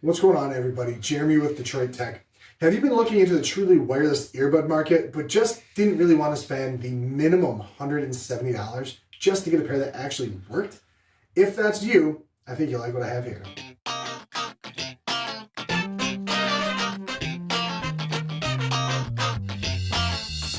What's going on, everybody? Jeremy with Detroit Tech. Have you been looking into the truly wireless earbud market, but just didn't really want to spend the minimum $170 just to get a pair that actually worked? If that's you, I think you'll like what I have here.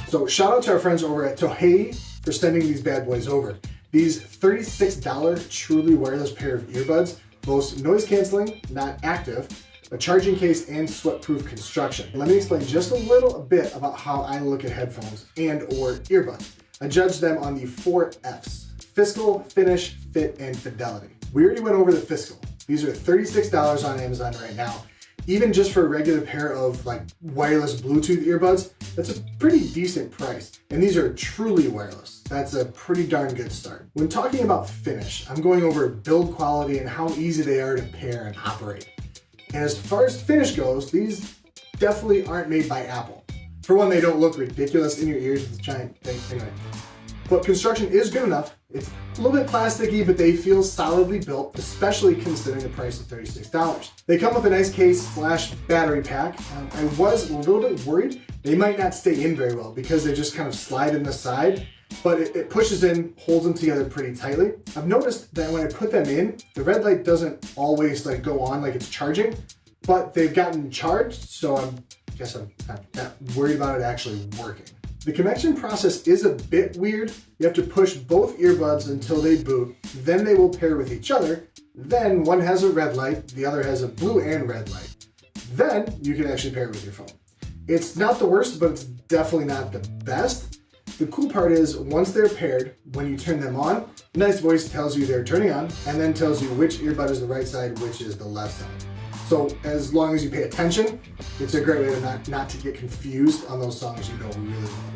So shout out to our friends over at Tohei for sending these bad boys over. These $36 truly wireless pair of earbuds boast noise canceling, not active, a charging case, and sweat-proof construction. Let me explain just a little bit about how I look at headphones and or earbuds. I judge them on the 4 F's: fiscal, finish, fit, and fidelity. We already went over the fiscal. These are $36 on Amazon right now. Even just for a regular pair of wireless Bluetooth earbuds, that's a pretty decent price. And these are truly wireless. That's a pretty darn good start. When talking about finish, I'm going over build quality and how easy they are to pair and operate. And as far as finish goes, these definitely aren't made by Apple. For one, they don't look ridiculous in your ears with this giant thing. Anyway, but construction is good enough. It's a little bit plasticky, but they feel solidly built, especially considering the price of $36. They come with a nice case / battery pack. I was a little bit worried they might not stay in very well because they just kind of slide in the side, but it pushes in, holds them together pretty tightly. I've noticed that when I put them in, the red light doesn't always go on like it's charging, but they've gotten charged, so I guess I'm not worried about it actually working. The connection process is a bit weird. You have to push both earbuds until they boot, then they will pair with each other. Then one has a red light, the other has a blue and red light. Then you can actually pair it with your phone. It's not the worst, but it's definitely not the best. The cool part is once they're paired, when you turn them on, a nice voice tells you they're turning on and then tells you which earbud is the right side, which is the left side. So as long as you pay attention, it's a great way to not to get confused on those songs you know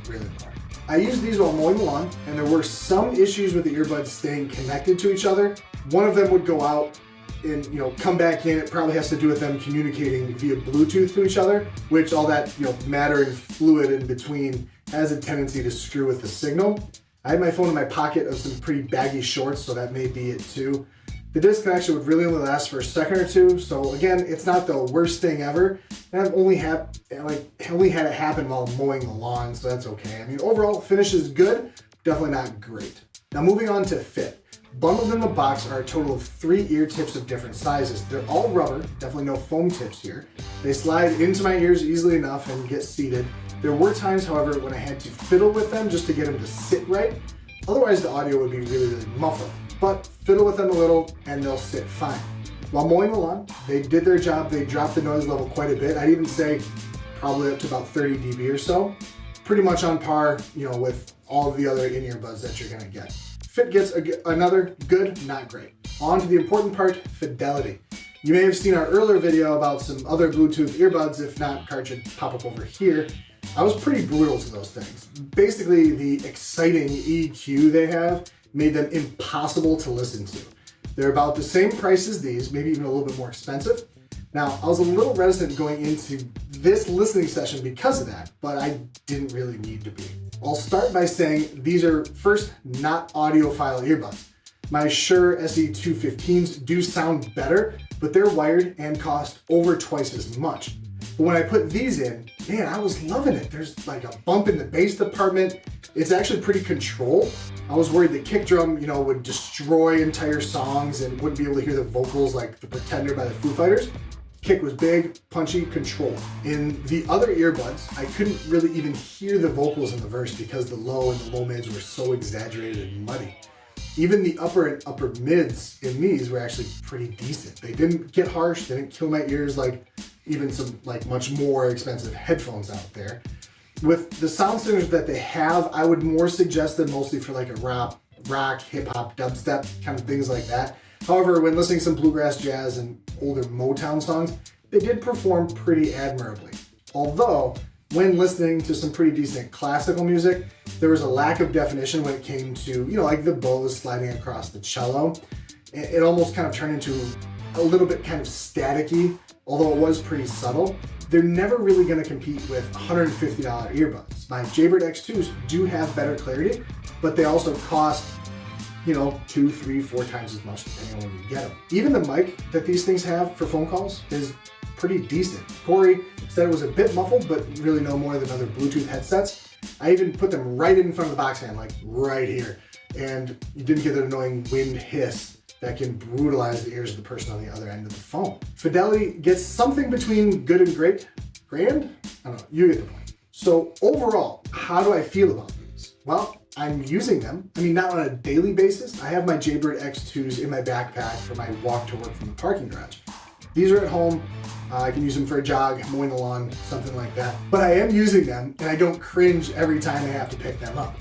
really well. I used these while mowing the lawn, and there were some issues with the earbuds staying connected to each other. One of them would go out and come back in. It probably has to do with them communicating via Bluetooth to each other, which all that matter and fluid in between has a tendency to screw with the signal. I had my phone in my pocket of some pretty baggy shorts, so that may be it too. The disconnection would really only last for a second or two, so again, it's not the worst thing ever. And I've only had it happen while mowing the lawn, so that's okay. I mean, overall, finish is good, definitely not great. Now moving on to fit. Bundled in the box are a total of 3 ear tips of different sizes. They're all rubber, definitely no foam tips here. They slide into my ears easily enough and get seated. There were times, however, when I had to fiddle with them just to get them to sit right. Otherwise, the audio would be really muffled. But fiddle with them a little and they'll sit fine. While mowing the lawn, they did their job. They dropped the noise level quite a bit. I'd even say probably up to about 30 dB or so. Pretty much on par, with all of the other in-ear buds that you're gonna get. Fit gets another good, not great. On to the important part, fidelity. You may have seen our earlier video about some other Bluetooth earbuds. If not, card should pop up over here. I was pretty brutal to those things. Basically, the exciting EQ they have made them impossible to listen to. They're about the same price as these, maybe even a little bit more expensive. Now, I was a little reticent going into this listening session because of that, but I didn't really need to be. I'll start by saying these are, first, not audiophile earbuds. My Shure SE215s do sound better, but they're wired and cost over twice as much. But when I put these in, man, I was loving it. There's a bump in the bass department. It's actually pretty controlled. I was worried the kick drum, would destroy entire songs and wouldn't be able to hear the vocals like The Pretender by the Foo Fighters. Kick was big, punchy, controlled. In the other earbuds, I couldn't really even hear the vocals in the verse because the low and the low mids were so exaggerated and muddy. Even the upper and upper mids in these were actually pretty decent. They didn't get harsh, they didn't kill my ears like even some much more expensive headphones out there. With the sound signatures that they have, I would more suggest them mostly for a rock, hip hop, dubstep, kind of things like that. However, when listening to some bluegrass, jazz, and older Motown songs, they did perform pretty admirably. Although, when listening to some pretty decent classical music, there was a lack of definition when it came to, the bows sliding across the cello. It almost kind of turned into a little bit kind of staticky, although it was pretty subtle. They're never really going to compete with $150 earbuds. My Jaybird X2s do have better clarity, but they also cost you know, 2, 3, 4 times as much depending on when you get them. Even the mic that these things have for phone calls is pretty decent. Corey said it was a bit muffled, but really no more than other Bluetooth headsets. I even put them right in front of the box fan, like right here. And you didn't get that annoying wind hiss that can brutalize the ears of the person on the other end of the phone. Fidelity gets something between good and great. Grand? I don't know, you get the point. So overall, how do I feel about these? Well, I'm using them. I mean, not on a daily basis. I have my Jaybird X2s in my backpack for my walk to work from the parking garage. These are at home. I can use them for a jog, mowing the lawn, something like that. But I am using them and I don't cringe every time I have to pick them up.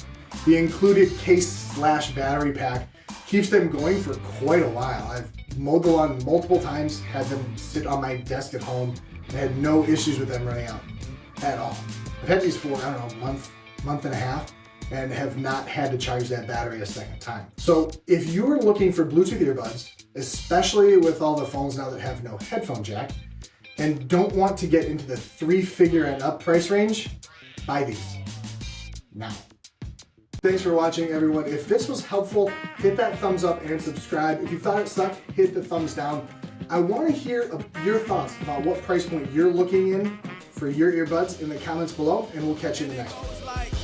The included case/battery pack keeps them going for quite a while. I've mowed the lawn multiple times, had them sit on my desk at home, and had no issues with them running out at all. I've had these for, I don't know, month and a half, and have not had to charge that battery a second time. So if you're looking for Bluetooth earbuds, especially with all the phones now that have no headphone jack, and don't want to get into the 3-figure and up price range, buy these now. Thanks for watching, everyone. If this was helpful, hit that thumbs up and subscribe. If you thought it sucked, hit the thumbs down. I want to hear your thoughts about what price point you're looking in for your earbuds in the comments below, and we'll catch you in the next one.